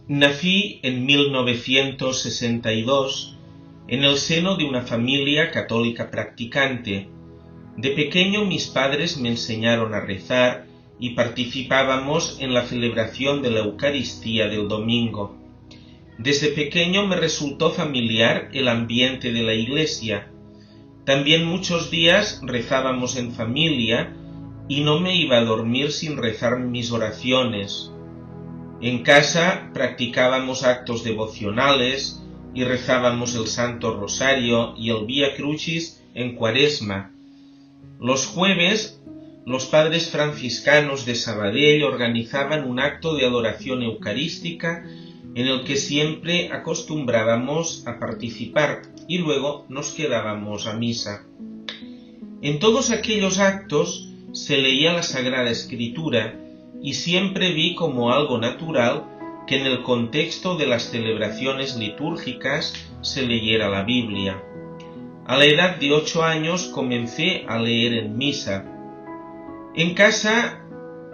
Nací en 1962 en el seno de una familia católica practicante. De pequeño mis padres me enseñaron a rezar y participábamos en la celebración de la Eucaristía del domingo. Desde pequeño me resultó familiar el ambiente de la iglesia. También muchos días rezábamos en familia y no me iba a dormir sin rezar mis oraciones. En casa practicábamos actos devocionales y rezábamos el Santo Rosario y el Vía Crucis en Cuaresma. Los jueves, los padres franciscanos de Sabadell organizaban un acto de adoración eucarística en el que siempre acostumbrábamos a participar y luego nos quedábamos a misa. En todos aquellos actos se leía la Sagrada Escritura y siempre vi como algo natural que en el contexto de las celebraciones litúrgicas se leyera la Biblia. A la edad de 8 años comencé a leer en misa. En casa,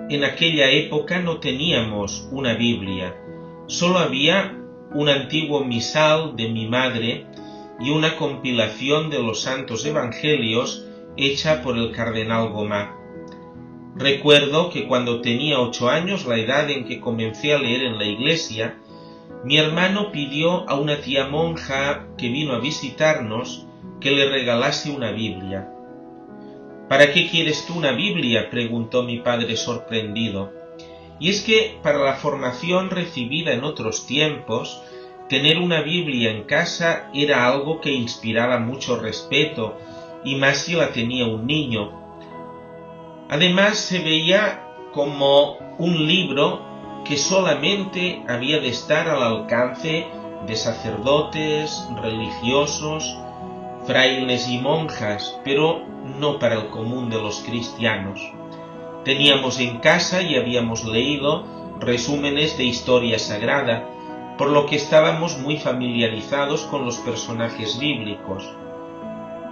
en aquella época, no teníamos una Biblia, solo había un antiguo misal de mi madre y una compilación de los Santos Evangelios hecha por el cardenal Gomá. Recuerdo que cuando tenía 8 años, la edad en que comencé a leer en la iglesia, mi hermano pidió a una tía monja que vino a visitarnos que le regalase una Biblia. ¿Para qué quieres tú una Biblia?, preguntó mi padre sorprendido. Y es que para la formación recibida en otros tiempos, tener una Biblia en casa era algo que inspiraba mucho respeto, y más si la tenía un niño. Además se veía como un libro que solamente había de estar al alcance de sacerdotes, religiosos, frailes y monjas, pero no para el común de los cristianos. Teníamos en casa y habíamos leído resúmenes de historia sagrada, por lo que estábamos muy familiarizados con los personajes bíblicos.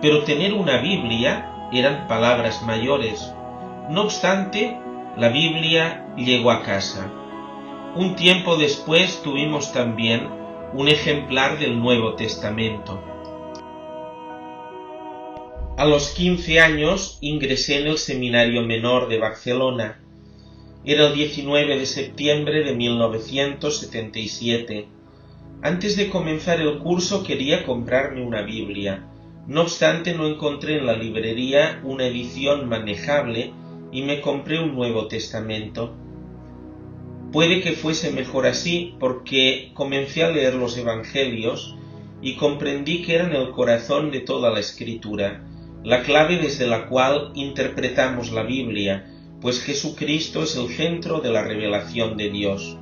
Pero tener una Biblia eran palabras mayores. No obstante, la Biblia llegó a casa. Un tiempo después tuvimos también un ejemplar del Nuevo Testamento. A los 15 años ingresé en el Seminario Menor de Barcelona. Era el 19 de septiembre de 1977. Antes de comenzar el curso quería comprarme una Biblia. No obstante, no encontré en la librería una edición manejable y me compré un Nuevo Testamento. Puede que fuese mejor así, porque comencé a leer los Evangelios y comprendí que eran el corazón de toda la Escritura, la clave desde la cual interpretamos la Biblia, pues Jesucristo es el centro de la revelación de Dios.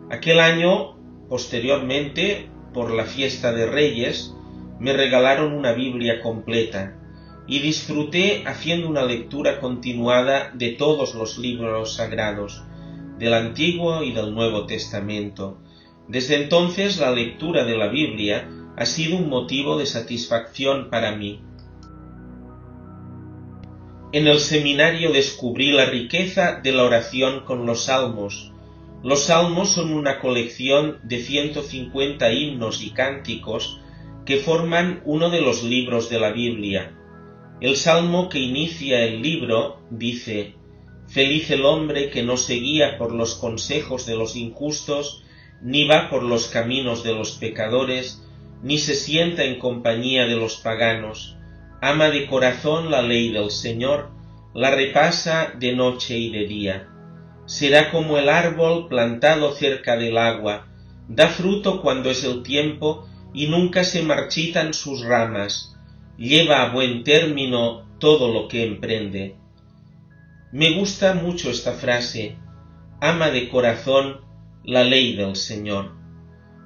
Aquel año, posteriormente, por la fiesta de Reyes, me regalaron una Biblia completa y disfruté haciendo una lectura continuada de todos los libros sagrados, del Antiguo y del Nuevo Testamento. Desde entonces la lectura de la Biblia ha sido un motivo de satisfacción para mí. En el seminario descubrí la riqueza de la oración con los salmos. Los salmos son una colección de 150 himnos y cánticos que forman uno de los libros de la Biblia. El salmo que inicia el libro dice: «Feliz el hombre que no se guía por los consejos de los injustos, ni va por los caminos de los pecadores, ni se sienta en compañía de los paganos. Ama de corazón la ley del Señor, la repasa de noche y de día. Será como el árbol plantado cerca del agua, da fruto cuando es el tiempo y nunca se marchitan sus ramas. Lleva a buen término todo lo que emprende». Me gusta mucho esta frase: ama de corazón la ley del Señor.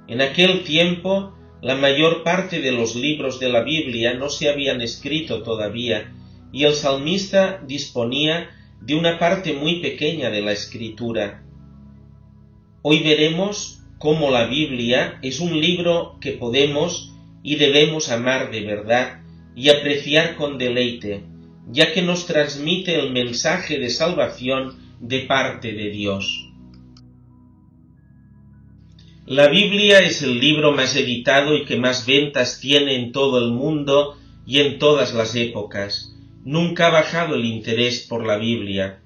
En aquel tiempo, la mayor parte de los libros de la Biblia no se habían escrito todavía, y el salmista disponía de una parte muy pequeña de la Escritura. Hoy veremos cómo la Biblia es un libro que podemos y debemos amar de verdad y apreciar con deleite, ya que nos transmite el mensaje de salvación de parte de Dios. La Biblia es el libro más editado y que más ventas tiene en todo el mundo y en todas las épocas. Nunca ha bajado el interés por la Biblia.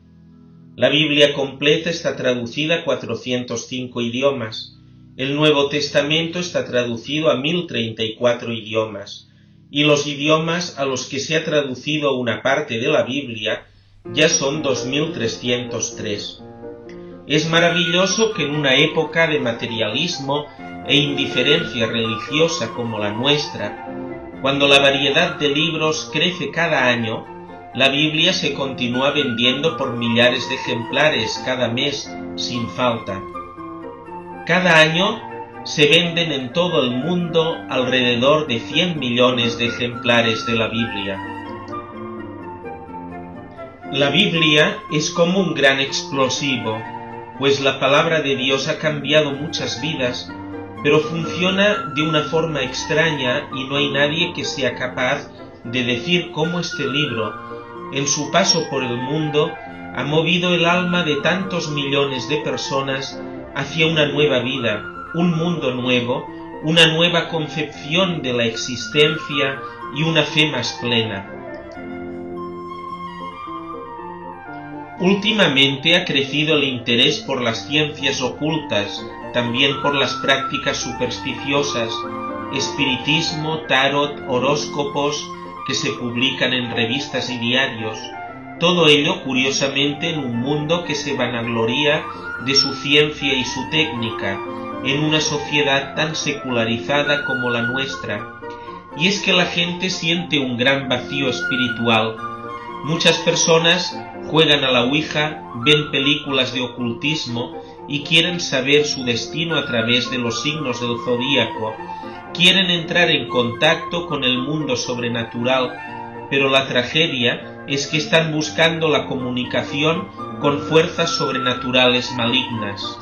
La Biblia completa está traducida a 405 idiomas. El Nuevo Testamento está traducido a 1034 idiomas. Y los idiomas a los que se ha traducido una parte de la Biblia ya son 2303. Es maravilloso que en una época de materialismo e indiferencia religiosa como la nuestra, cuando la variedad de libros crece cada año, la Biblia se continúa vendiendo por millares de ejemplares cada mes sin falta. Cada año se venden en todo el mundo alrededor de 100 millones de ejemplares de la Biblia. La Biblia es como un gran explosivo, pues la palabra de Dios ha cambiado muchas vidas, pero funciona de una forma extraña y no hay nadie que sea capaz de decir cómo este libro, en su paso por el mundo, ha movido el alma de tantos millones de personas hacia una nueva vida, un mundo nuevo, una nueva concepción de la existencia y una fe más plena. Últimamente ha crecido el interés por las ciencias ocultas, también por las prácticas supersticiosas, espiritismo, tarot, horóscopos, que se publican en revistas y diarios. Todo ello, curiosamente, en un mundo que se vanagloria de su ciencia y su técnica, en una sociedad tan secularizada como la nuestra. Y es que la gente siente un gran vacío espiritual. Muchas personas juegan a la Ouija, ven películas de ocultismo y quieren saber su destino a través de los signos del zodíaco. Quieren entrar en contacto con el mundo sobrenatural, pero la tragedia es que están buscando la comunicación con fuerzas sobrenaturales malignas.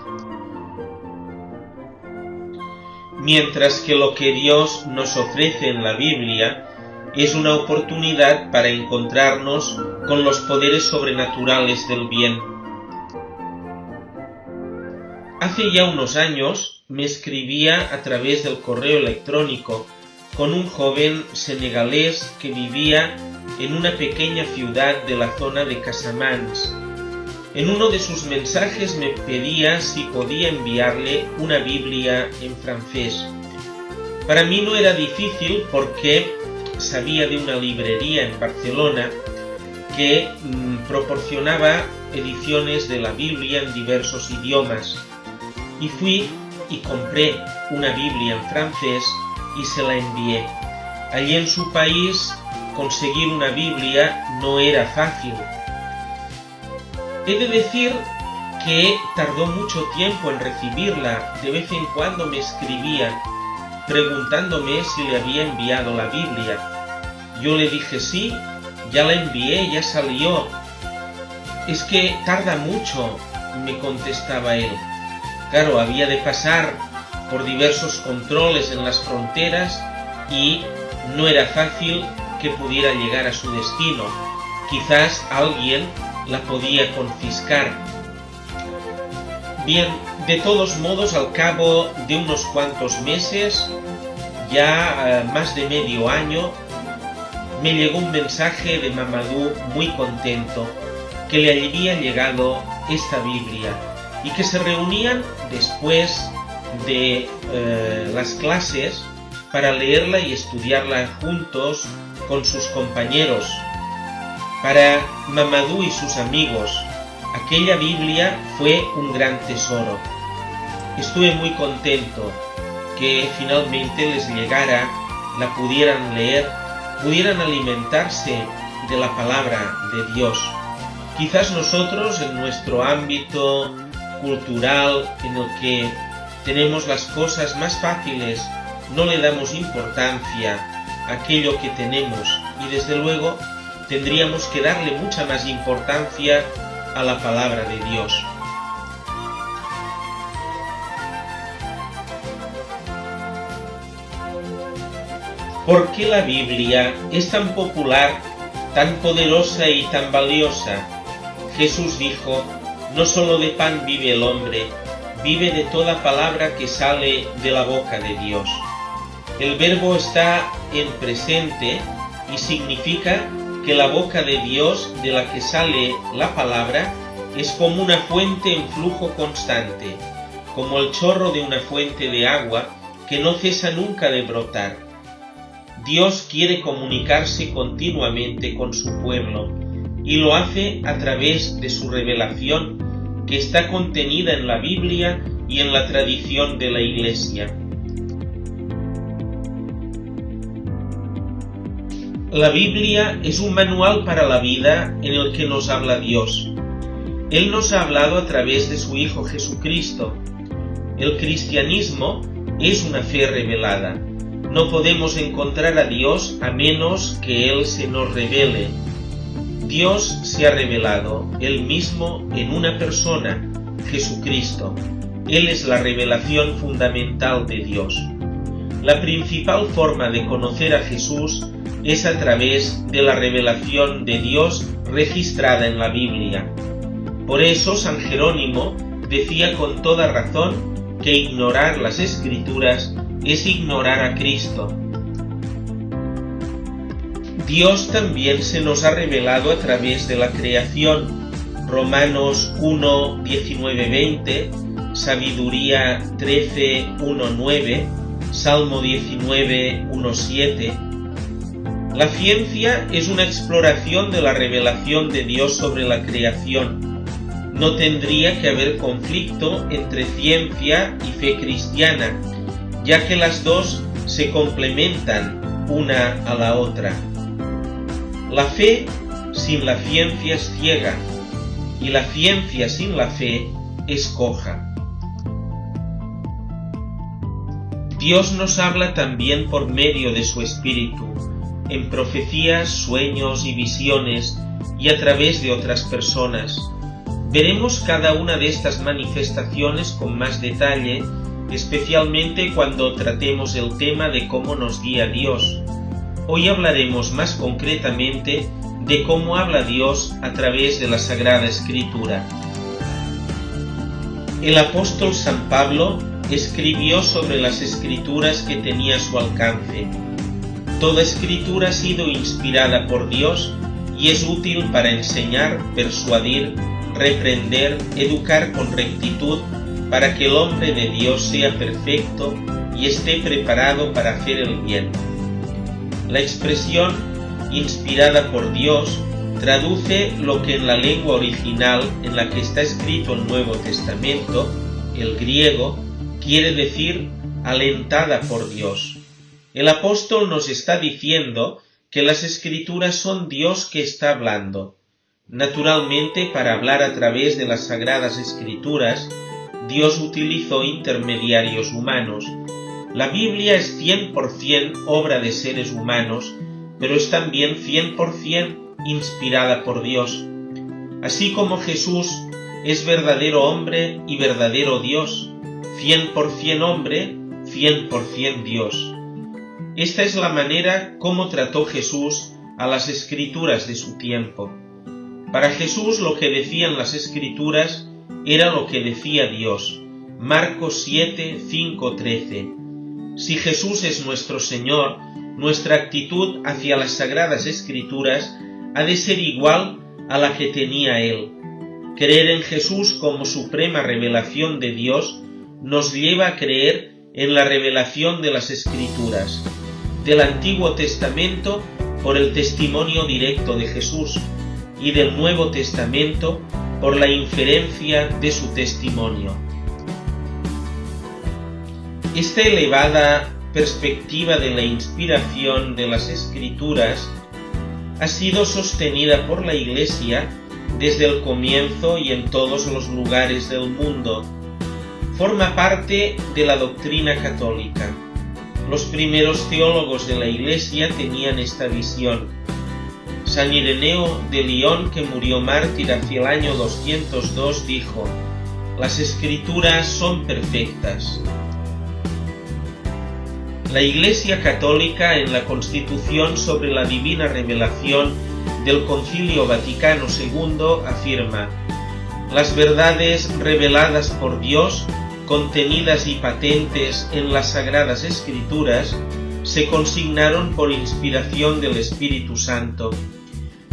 Mientras que lo que Dios nos ofrece en la Biblia es una oportunidad para encontrarnos con los poderes sobrenaturales del bien. Hace ya unos años me escribía a través del correo electrónico con un joven senegalés que vivía en una pequeña ciudad de la zona de Casamance. En uno de sus mensajes me pedía si podía enviarle una Biblia en francés. Para mí no era difícil porque sabía de una librería en Barcelona que proporcionaba ediciones de la Biblia en diversos idiomas. Y fui y compré una Biblia en francés y se la envié. Allí en su país conseguir una Biblia no era fácil. He de decir que tardó mucho tiempo en recibirla. De vez en cuando me escribía preguntándome si le había enviado la Biblia. Yo le dije sí, ya la envié, ya salió. Es que tarda mucho, me contestaba él. Claro, había de pasar por diversos controles en las fronteras y no era fácil que pudiera llegar a su destino. Quizás alguien la podía confiscar. Bien, de todos modos, al cabo de unos cuantos meses, ya más de medio año, me llegó un mensaje de Mamadou muy contento, que le había llegado esta Biblia y que se reunían después de las clases para leerla y estudiarla juntos con sus compañeros. Para Mamadou y sus amigos, aquella Biblia fue un gran tesoro. Estuve muy contento que finalmente les llegara, la pudieran leer, pudieran alimentarse de la palabra de Dios. Quizás nosotros en nuestro ámbito cultural, en el que tenemos las cosas más fáciles, no le damos importancia a aquello que tenemos y desde luego tendríamos que darle mucha más importancia a la palabra de Dios. ¿Por qué la Biblia es tan popular, tan poderosa y tan valiosa? Jesús dijo: no solo de pan vive el hombre, vive de toda palabra que sale de la boca de Dios. El verbo está en presente y significa que la boca de Dios, de la que sale la palabra, es como una fuente en flujo constante, como el chorro de una fuente de agua que no cesa nunca de brotar. Dios quiere comunicarse continuamente con su pueblo y lo hace a través de su revelación que está contenida en la Biblia y en la tradición de la Iglesia. La Biblia es un manual para la vida en el que nos habla Dios. Él nos ha hablado a través de su Hijo Jesucristo. El cristianismo es una fe revelada. No podemos encontrar a Dios a menos que Él se nos revele. Dios se ha revelado Él mismo en una persona, Jesucristo. Él es la revelación fundamental de Dios. La principal forma de conocer a Jesús es a través de la revelación de Dios registrada en la Biblia. Por eso San Jerónimo decía con toda razón que ignorar las Escrituras es ignorar a Cristo. Dios también se nos ha revelado a través de la creación. Romanos 1, 19, 20, Sabiduría 13, 1, 9, Salmo 19, 1, 7. La ciencia es una exploración de la revelación de Dios sobre la creación. No tendría que haber conflicto entre ciencia y fe cristiana, ya que las dos se complementan una a la otra. La fe sin la ciencia es ciega, y la ciencia sin la fe es coja. Dios nos habla también por medio de su Espíritu, en profecías, sueños y visiones, y a través de otras personas. Veremos cada una de estas manifestaciones con más detalle, especialmente cuando tratemos el tema de cómo nos guía Dios. Hoy hablaremos más concretamente de cómo habla Dios a través de la Sagrada Escritura. El apóstol San Pablo escribió sobre las Escrituras que tenía a su alcance. Toda Escritura ha sido inspirada por Dios y es útil para enseñar, persuadir, reprender, educar con rectitud, para que el hombre de Dios sea perfecto y esté preparado para hacer el bien. La expresión inspirada por Dios traduce lo que en la lengua original en la que está escrito el Nuevo Testamento, el griego, quiere decir alentada por Dios. El apóstol nos está diciendo que las Escrituras son Dios que está hablando. Naturalmente, para hablar a través de las Sagradas Escrituras, Dios utilizó intermediarios humanos. La Biblia es 100% obra de seres humanos, pero es también 100% inspirada por Dios. Así como Jesús es verdadero hombre y verdadero Dios, 100% hombre, 100% Dios. Esta es la manera como trató Jesús a las Escrituras de su tiempo. Para Jesús lo que decían las Escrituras era lo que decía Dios. Marcos 7, 5, 13. Si Jesús es nuestro Señor, nuestra actitud hacia las Sagradas Escrituras ha de ser igual a la que tenía Él. Creer en Jesús como suprema revelación de Dios nos lleva a creer en la revelación de las Escrituras, del Antiguo Testamento por el testimonio directo de Jesús, y del Nuevo Testamento por la inferencia de su testimonio. Esta elevada perspectiva de la inspiración de las Escrituras ha sido sostenida por la Iglesia desde el comienzo y en todos los lugares del mundo. Forma parte de la doctrina católica. Los primeros teólogos de la Iglesia tenían esta visión. San Ireneo de Lyon, que murió mártir hacia el año 202, dijo: «Las Escrituras son perfectas». La Iglesia Católica, en la Constitución sobre la Divina Revelación del Concilio Vaticano II, afirma: «Las verdades reveladas por Dios contenidas y patentes en las Sagradas Escrituras, se consignaron por inspiración del Espíritu Santo.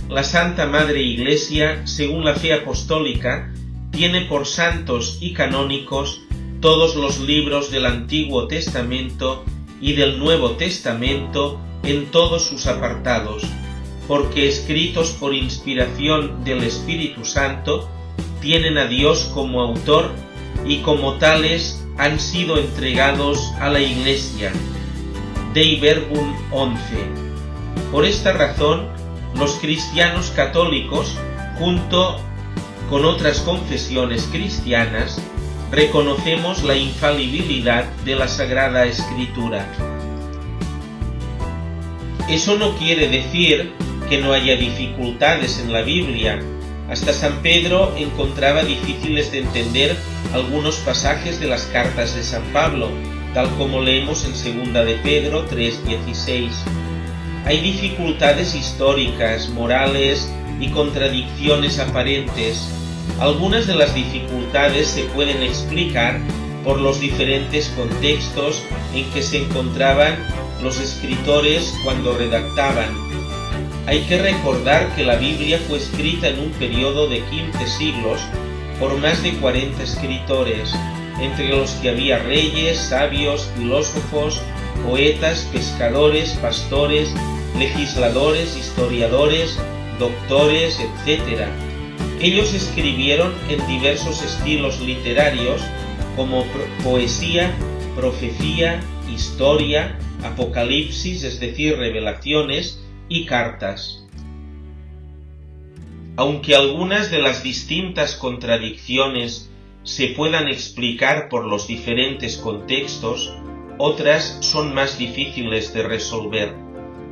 La Santa Madre Iglesia, según la fe apostólica, tiene por santos y canónicos todos los libros del Antiguo Testamento y del Nuevo Testamento en todos sus apartados, porque escritos por inspiración del Espíritu Santo, tienen a Dios como autor y como tales han sido entregados a la Iglesia. Dei Verbum 11. Por esta razón, los cristianos católicos, junto con otras confesiones cristianas, reconocemos la infalibilidad de la Sagrada Escritura. Eso no quiere decir que no haya dificultades en la Biblia. Hasta San Pedro encontraba difíciles de entender algunos pasajes de las cartas de San Pablo, tal como leemos en 2 de Pedro 3:16. Hay dificultades históricas, morales y contradicciones aparentes. Algunas de las dificultades se pueden explicar por los diferentes contextos en que se encontraban los escritores cuando redactaban. Hay que recordar que la Biblia fue escrita en un periodo de 15 siglos por más de 40 escritores, entre los que había reyes, sabios, filósofos, poetas, pescadores, pastores, legisladores, historiadores, doctores, etc. Ellos escribieron en diversos estilos literarios como poesía, profecía, historia, apocalipsis, es decir, revelaciones, y cartas. Aunque algunas de las distintas contradicciones se puedan explicar por los diferentes contextos, otras son más difíciles de resolver,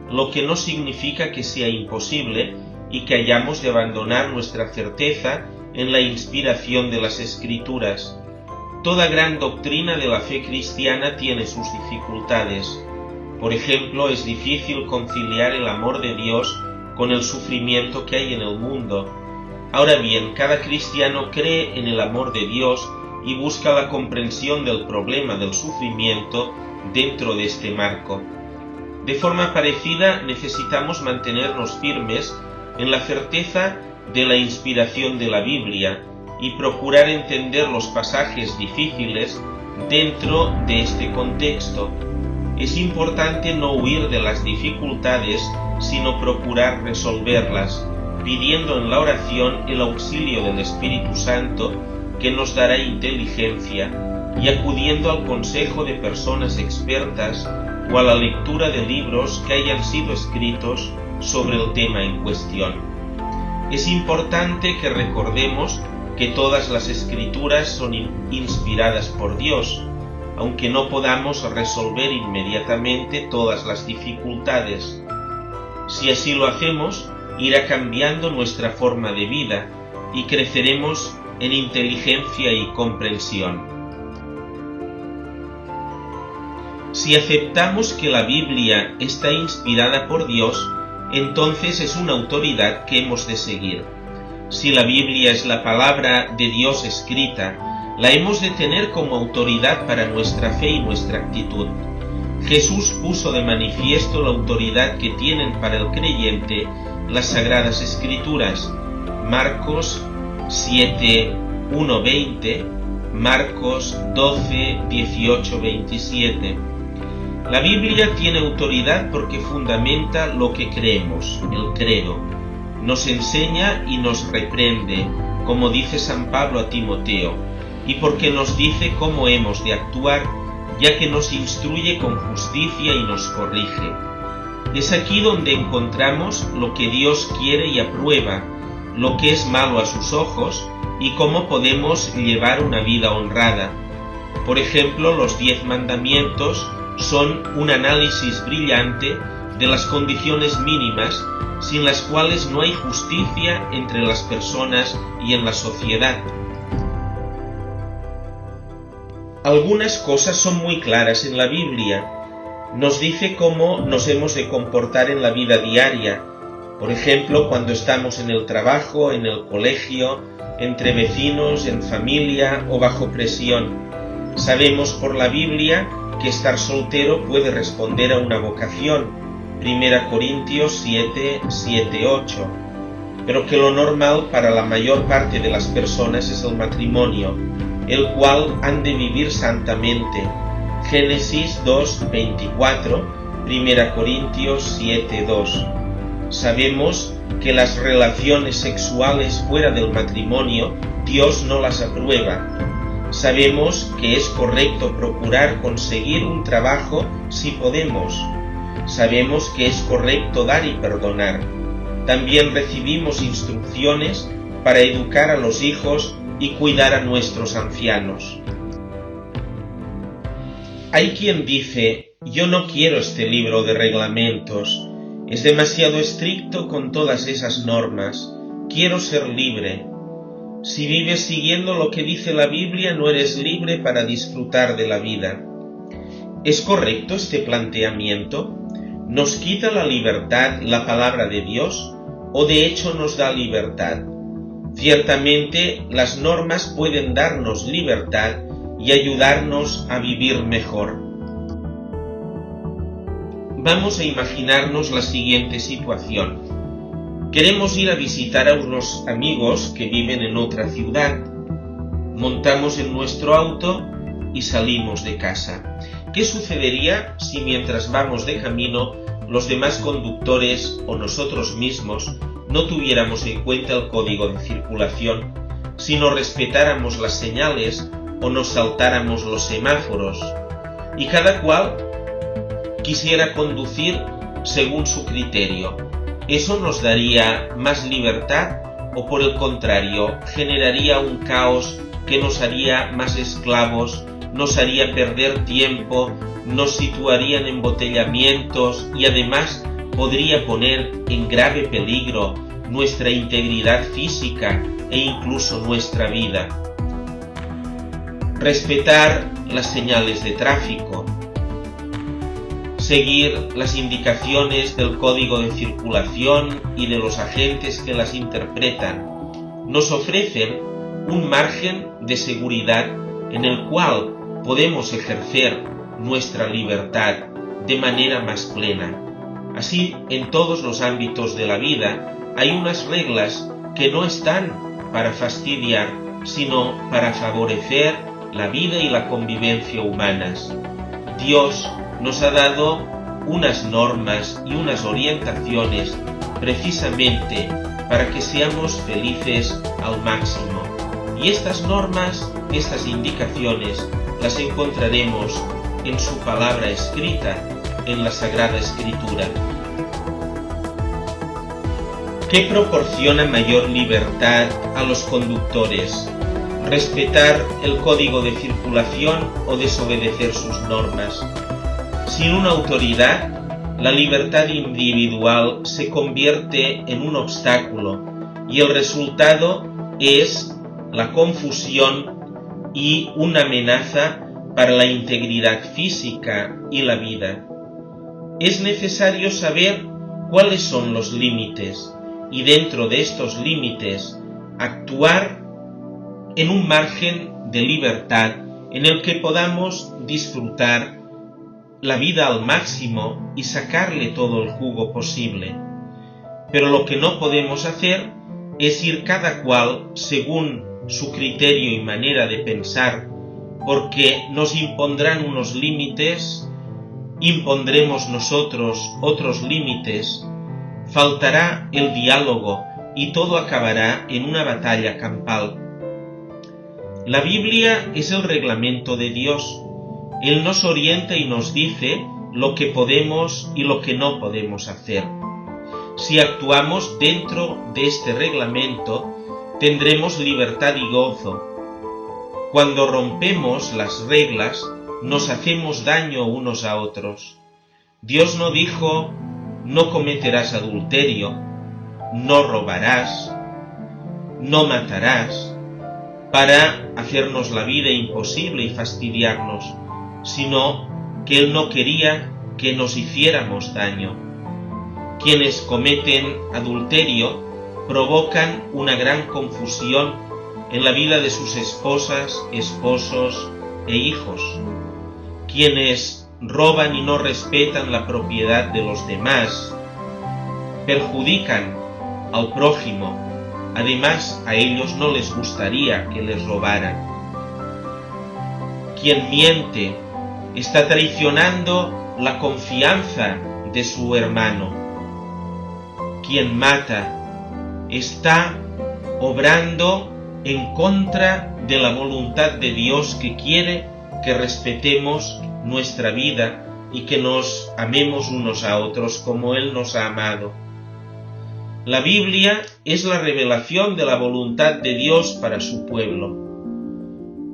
lo que no significa que sea imposible y que hayamos de abandonar nuestra certeza en la inspiración de las Escrituras. Toda gran doctrina de la fe cristiana tiene sus dificultades. Por ejemplo, es difícil conciliar el amor de Dios con el sufrimiento que hay en el mundo. Ahora bien, cada cristiano cree en el amor de Dios y busca la comprensión del problema del sufrimiento dentro de este marco. De forma parecida, necesitamos mantenernos firmes en la certeza de la inspiración de la Biblia y procurar entender los pasajes difíciles dentro de este contexto. Es importante no huir de las dificultades, sino procurar resolverlas, pidiendo en la oración el auxilio del Espíritu Santo, que nos dará inteligencia, y acudiendo al consejo de personas expertas o a la lectura de libros que hayan sido escritos sobre el tema en cuestión. Es importante que recordemos que todas las Escrituras son inspiradas por Dios, aunque no podamos resolver inmediatamente todas las dificultades. Si así lo hacemos, irá cambiando nuestra forma de vida y creceremos en inteligencia y comprensión. Si aceptamos que la Biblia está inspirada por Dios, entonces es una autoridad que hemos de seguir. Si la Biblia es la palabra de Dios escrita, la hemos de tener como autoridad para nuestra fe y nuestra actitud. Jesús puso de manifiesto la autoridad que tienen para el creyente las Sagradas Escrituras. Marcos 7:1-20, Marcos 12:18-27. La Biblia tiene autoridad porque fundamenta lo que creemos, el credo. Nos enseña y nos reprende, como dice San Pablo a Timoteo, y porque nos dice cómo hemos de actuar, ya que nos instruye con justicia y nos corrige. Es aquí donde encontramos lo que Dios quiere y aprueba, lo que es malo a sus ojos y cómo podemos llevar una vida honrada. Por ejemplo, los 10 mandamientos son un análisis brillante de las condiciones mínimas sin las cuales no hay justicia entre las personas y en la sociedad. Algunas cosas son muy claras en la Biblia. Nos dice cómo nos hemos de comportar en la vida diaria, por ejemplo, cuando estamos en el trabajo, en el colegio, entre vecinos, en familia o bajo presión. Sabemos por la Biblia que estar soltero puede responder a una vocación, 1 Corintios 7, 8, pero que lo normal para la mayor parte de las personas es el matrimonio, el cual han de vivir santamente, Génesis 2, 24, 1 Corintios 7, 2. Sabemos que las relaciones sexuales fuera del matrimonio Dios no las aprueba. Sabemos que es correcto procurar conseguir un trabajo si podemos. Sabemos que es correcto dar y perdonar. También recibimos instrucciones para educar a los hijos y cuidar a nuestros ancianos. Hay quien dice: yo no quiero este libro de reglamentos, es demasiado estricto con todas esas normas, quiero ser libre. Si vives siguiendo lo que dice la Biblia, no eres libre para disfrutar de la vida. ¿Es correcto este planteamiento? ¿Nos quita la libertad la palabra de Dios o de hecho nos da libertad? Ciertamente, las normas pueden darnos libertad y ayudarnos a vivir mejor. Vamos a imaginarnos la siguiente situación. Queremos ir a visitar a unos amigos que viven en otra ciudad. Montamos en nuestro auto y salimos de casa. ¿Qué sucedería si mientras vamos de camino los demás conductores o nosotros mismos no tuviéramos en cuenta el código de circulación, si no respetáramos las señales o nos saltáramos los semáforos y cada cual quisiera conducir según su criterio? ¿Eso nos daría más libertad o por el contrario generaría un caos que nos haría más esclavos, nos haría perder tiempo, nos situaría en embotellamientos y además podría poner en grave peligro nuestra integridad física e incluso nuestra vida? Respetar las señales de tráfico, seguir las indicaciones del código de circulación y de los agentes que las interpretan, nos ofrecen un margen de seguridad en el cual podemos ejercer nuestra libertad de manera más plena. Así, en todos los ámbitos de la vida hay unas reglas que no están para fastidiar, sino para favorecer la vida y la convivencia humanas. Dios nos ha dado unas normas y unas orientaciones precisamente para que seamos felices al máximo. Y estas normas, estas indicaciones, las encontraremos en su palabra escrita, en la Sagrada Escritura. ¿Qué proporciona mayor libertad a los conductores? ¿Respetar el código de circulación o desobedecer sus normas? Sin una autoridad, la libertad individual se convierte en un obstáculo y el resultado es la confusión y una amenaza para la integridad física y la vida. Es necesario saber cuáles son los límites y dentro de estos límites actuar en un margen de libertad en el que podamos disfrutar la vida al máximo y sacarle todo el jugo posible. Pero lo que no podemos hacer es ir cada cual según su criterio y manera de pensar, porque nos impondrán unos límites, impondremos nosotros otros límites, faltará el diálogo y todo acabará en una batalla campal. La Biblia es el reglamento de Dios. Él nos orienta y nos dice lo que podemos y lo que no podemos hacer. Si actuamos dentro de este reglamento, tendremos libertad y gozo. Cuando rompemos las reglas, nos hacemos daño unos a otros. Dios no dijo: no cometerás adulterio, no robarás, no matarás, para hacernos la vida imposible y fastidiarnos, sino que Él no quería que nos hiciéramos daño. Quienes cometen adulterio provocan una gran confusión en la vida de sus esposas, esposos, e hijos. Quienes roban y no respetan la propiedad de los demás, perjudican al prójimo. Además, a ellos no les gustaría que les robaran. Quien miente está traicionando la confianza de su hermano. Quien mata está obrando en contra de la voluntad de Dios, que quiere que respetemos nuestra vida y que nos amemos unos a otros como Él nos ha amado. La Biblia es la revelación de la voluntad de Dios para su pueblo.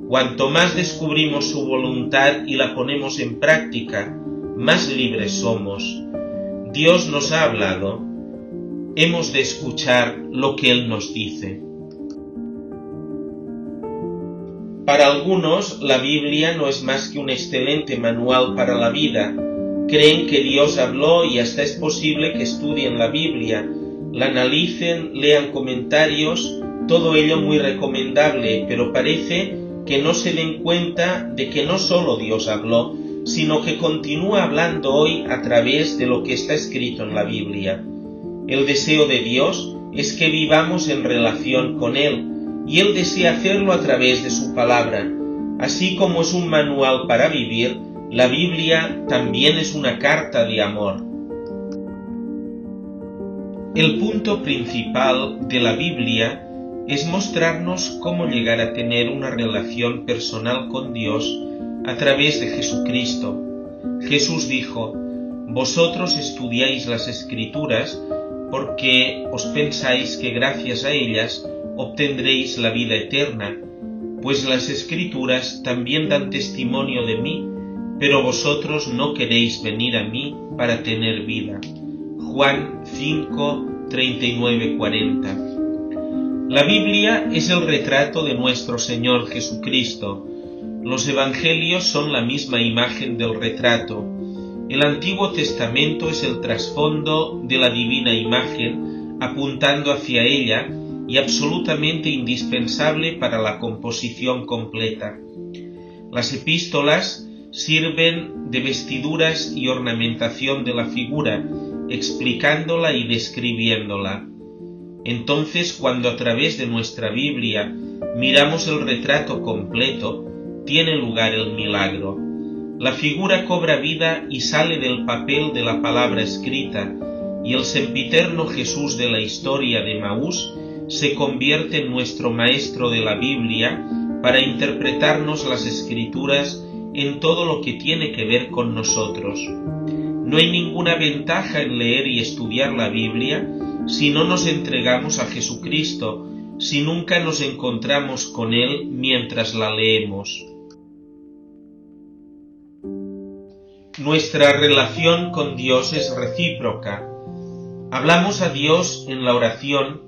Cuanto más descubrimos su voluntad y la ponemos en práctica, más libres somos. Dios nos ha hablado. Hemos de escuchar lo que Él nos dice. Para algunos, la Biblia no es más que un excelente manual para la vida. Creen que Dios habló y hasta es posible que estudien la Biblia, la analicen, lean comentarios, todo ello muy recomendable, pero parece que no se den cuenta de que no solo Dios habló, sino que continúa hablando hoy a través de lo que está escrito en la Biblia. El deseo de Dios es que vivamos en relación con Él, y Él desea hacerlo a través de su palabra. Así como es un manual para vivir, la Biblia también es una carta de amor. El punto principal de la Biblia es mostrarnos cómo llegar a tener una relación personal con Dios a través de Jesucristo. Jesús dijo: «Vosotros estudiáis las Escrituras porque os pensáis que gracias a ellas obtendréis la vida eterna, pues las Escrituras también dan testimonio de mí, pero vosotros no queréis venir a mí para tener vida». Juan 5, 39, 40. La Biblia es el retrato de nuestro Señor Jesucristo. Los Evangelios son la misma imagen del retrato. El Antiguo Testamento es el trasfondo de la divina imagen, apuntando hacia ella, y absolutamente indispensable para la composición completa. Las epístolas sirven de vestiduras y ornamentación de la figura, explicándola y describiéndola. Entonces, cuando a través de nuestra Biblia miramos el retrato completo, tiene lugar el milagro. La figura cobra vida y sale del papel de la palabra escrita, y el sempiterno Jesús de la historia de Maús se convierte en nuestro maestro de la Biblia para interpretarnos las Escrituras en todo lo que tiene que ver con nosotros. No hay ninguna ventaja en leer y estudiar la Biblia si no nos entregamos a Jesucristo, si nunca nos encontramos con Él mientras la leemos. Nuestra relación con Dios es recíproca. Hablamos a Dios en la oración,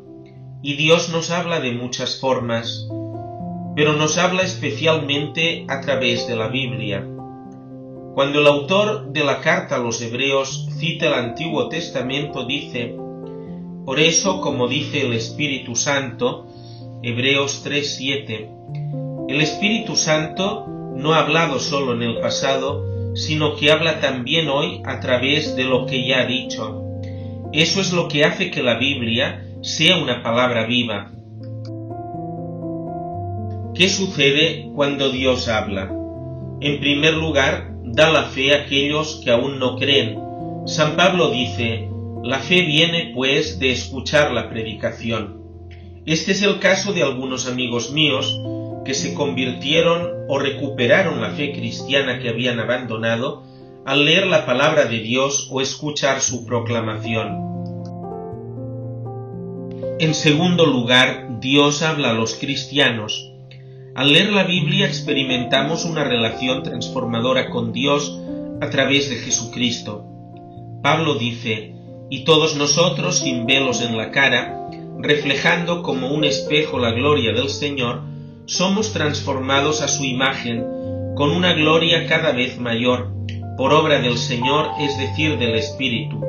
y Dios nos habla de muchas formas, pero nos habla especialmente a través de la Biblia. Cuando el autor de la carta a los Hebreos cita el Antiguo Testamento, dice: «Por eso, como dice el Espíritu Santo», Hebreos 3:7, el Espíritu Santo no ha hablado solo en el pasado, sino que habla también hoy a través de lo que ya ha dicho. Eso es lo que hace que la Biblia sea una palabra viva. ¿Qué sucede cuando Dios habla? En primer lugar, da la fe a aquellos que aún no creen. San Pablo dice: «La fe viene, pues, de escuchar la predicación». Este es el caso de algunos amigos míos que se convirtieron o recuperaron la fe cristiana que habían abandonado al leer la palabra de Dios o escuchar su proclamación. En segundo lugar, Dios habla a los cristianos. Al leer la Biblia experimentamos una relación transformadora con Dios a través de Jesucristo. Pablo dice: «Y todos nosotros, sin velos en la cara, reflejando como un espejo la gloria del Señor, somos transformados a su imagen, con una gloria cada vez mayor, por obra del Señor, es decir, del Espíritu».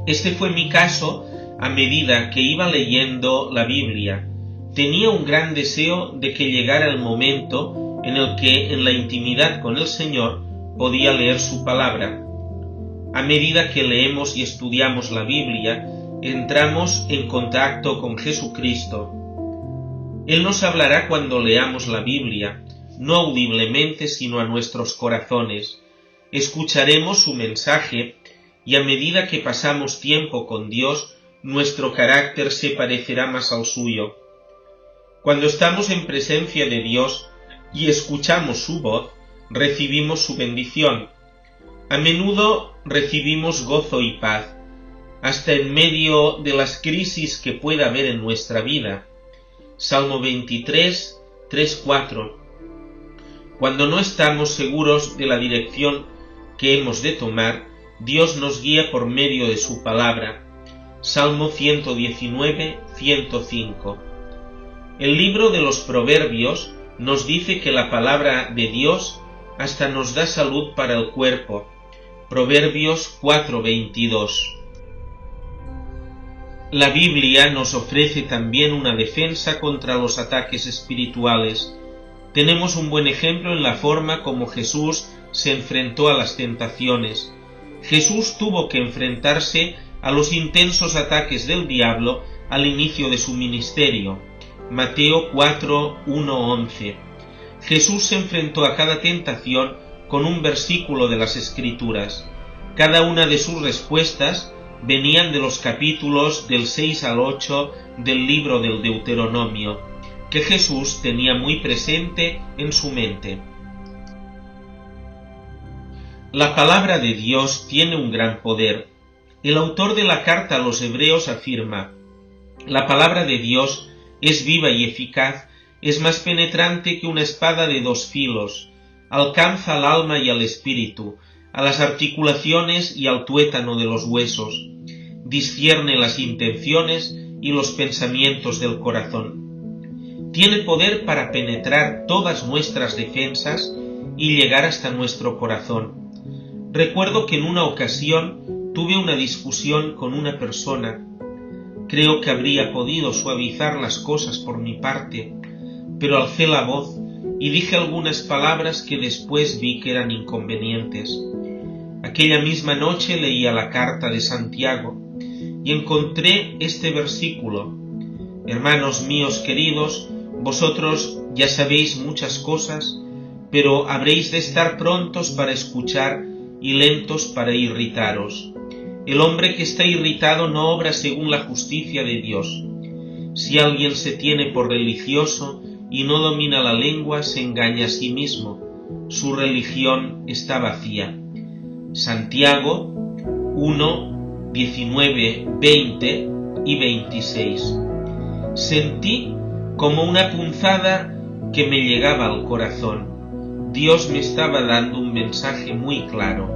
Este fue mi caso a medida que iba leyendo la Biblia. Tenía un gran deseo de que llegara el momento en el que, en la intimidad con el Señor, podía leer su palabra. A medida que leemos y estudiamos la Biblia, entramos en contacto con Jesucristo. Él nos hablará cuando leamos la Biblia, no audiblemente sino a nuestros corazones. Escucharemos su mensaje y a medida que pasamos tiempo con Dios, nuestro carácter se parecerá más al suyo. Cuando estamos en presencia de Dios y escuchamos su voz, recibimos su bendición. A menudo recibimos gozo y paz, hasta en medio de las crisis que pueda haber en nuestra vida. Salmo 23, 3-4. Cuando no estamos seguros de la dirección que hemos de tomar, Dios nos guía por medio de su palabra. Salmo 119, 105. El libro de los Proverbios nos dice que la palabra de Dios hasta nos da salud para el cuerpo. Proverbios 4:22. La Biblia nos ofrece también una defensa contra los ataques espirituales. Tenemos un buen ejemplo en la forma como Jesús se enfrentó a las tentaciones. Jesús tuvo que enfrentarse a los intensos ataques del diablo al inicio de su ministerio. Mateo 4:1-11. Jesús se enfrentó a cada tentación con un versículo de las Escrituras. Cada una de sus respuestas venían de los capítulos del 6 al 8 del libro del Deuteronomio, que Jesús tenía muy presente en su mente. La palabra de Dios tiene un gran poder. El autor de la carta a los Hebreos afirma: la palabra de Dios es viva y eficaz, es más penetrante que una espada de 2 filos, alcanza al alma y al espíritu, a las articulaciones y al tuétano de los huesos, discierne las intenciones y los pensamientos del corazón. Tiene poder para penetrar todas nuestras defensas y llegar hasta nuestro corazón. Recuerdo que en una ocasión tuve una discusión con una persona. Creo que habría podido suavizar las cosas por mi parte, pero alcé la voz y dije algunas palabras que después vi que eran inconvenientes. Aquella misma noche leía la carta de Santiago y encontré este versículo: hermanos míos queridos, vosotros ya sabéis muchas cosas, pero habréis de estar prontos para escuchar y lentos para irritaros. El hombre que está irritado no obra según la justicia de Dios. Si alguien se tiene por religioso y no domina la lengua, se engaña a sí mismo. Su religión está vacía. Santiago 1, 19, 20 y 26. Sentí como una punzada que me llegaba al corazón. Dios me estaba dando un mensaje muy claro.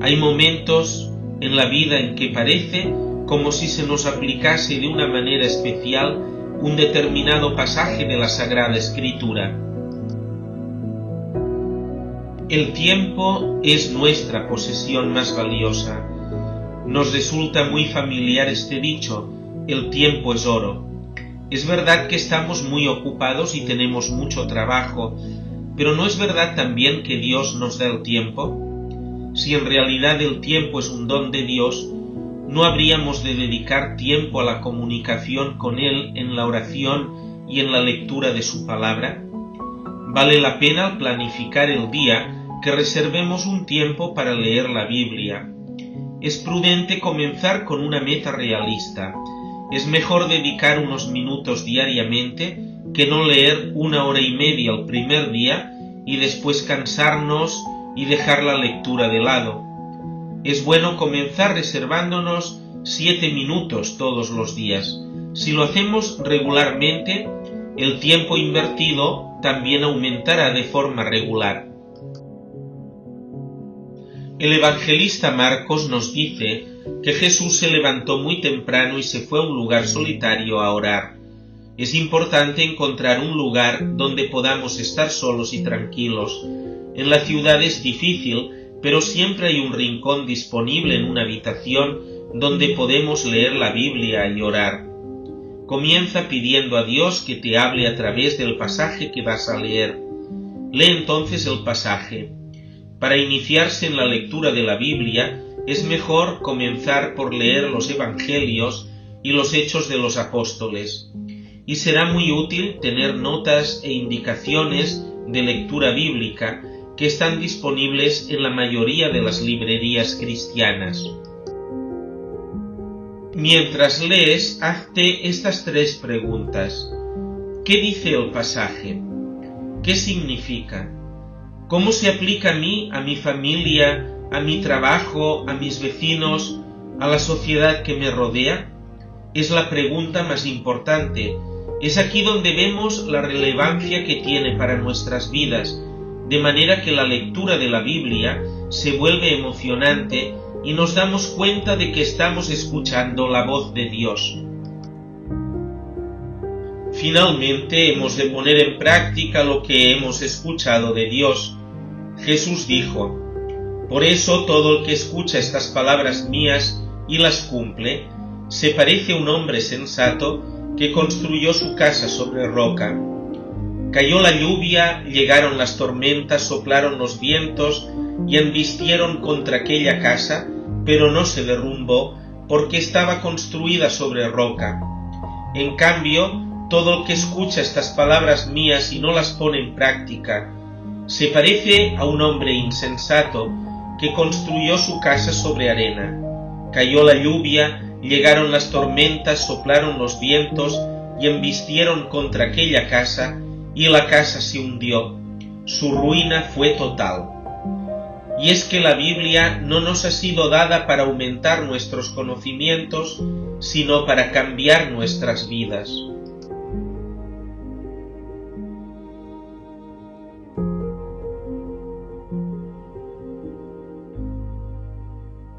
Hay momentos en la vida en que parece como si se nos aplicase de una manera especial un determinado pasaje de la Sagrada Escritura. El tiempo es nuestra posesión más valiosa. Nos resulta muy familiar este dicho: el tiempo es oro. Es verdad que estamos muy ocupados y tenemos mucho trabajo, pero ¿no es verdad también que Dios nos da el tiempo? Si en realidad el tiempo es un don de Dios, ¿no habríamos de dedicar tiempo a la comunicación con Él en la oración y en la lectura de su palabra? Vale la pena al planificar el día que reservemos un tiempo para leer la Biblia. Es prudente comenzar con una meta realista. Es mejor dedicar unos minutos diariamente que no leer 1 hora y media el primer día y después cansarnos y dejar la lectura de lado. Es bueno comenzar reservándonos 7 minutos todos los días. Si lo hacemos regularmente, el tiempo invertido también aumentará de forma regular. El evangelista Marcos nos dice que Jesús se levantó muy temprano y se fue a un lugar solitario a orar. Es importante encontrar un lugar donde podamos estar solos y tranquilos. En la ciudad es difícil, pero siempre hay un rincón disponible en una habitación donde podemos leer la Biblia y orar. Comienza pidiendo a Dios que te hable a través del pasaje que vas a leer. Lee entonces el pasaje. Para iniciarse en la lectura de la Biblia, es mejor comenzar por leer los Evangelios y los Hechos de los Apóstoles, y será muy útil tener notas e indicaciones de lectura bíblica que están disponibles en la mayoría de las librerías cristianas. Mientras lees, hazte estas 3 preguntas. ¿Qué dice el pasaje? ¿Qué significa? ¿Cómo se aplica a mí, a mi familia, a mi trabajo, a mis vecinos, a la sociedad que me rodea? Es la pregunta más importante. Es aquí donde vemos la relevancia que tiene para nuestras vidas, de manera que la lectura de la Biblia se vuelve emocionante y nos damos cuenta de que estamos escuchando la voz de Dios. Finalmente, hemos de poner en práctica lo que hemos escuchado de Dios. Jesús dijo: «Por eso todo el que escucha estas palabras mías y las cumple, se parece a un hombre sensato que construyó su casa sobre roca. Cayó la lluvia, llegaron las tormentas, soplaron los vientos y embistieron contra aquella casa, pero no se derrumbó porque estaba construida sobre roca. En cambio, todo el que escucha estas palabras mías y no las pone en práctica, se parece a un hombre insensato que construyó su casa sobre arena. Cayó la lluvia, llegaron las tormentas, soplaron los vientos y embistieron contra aquella casa, y la casa se hundió. Su ruina fue total». Y es que la Biblia no nos ha sido dada para aumentar nuestros conocimientos, sino para cambiar nuestras vidas.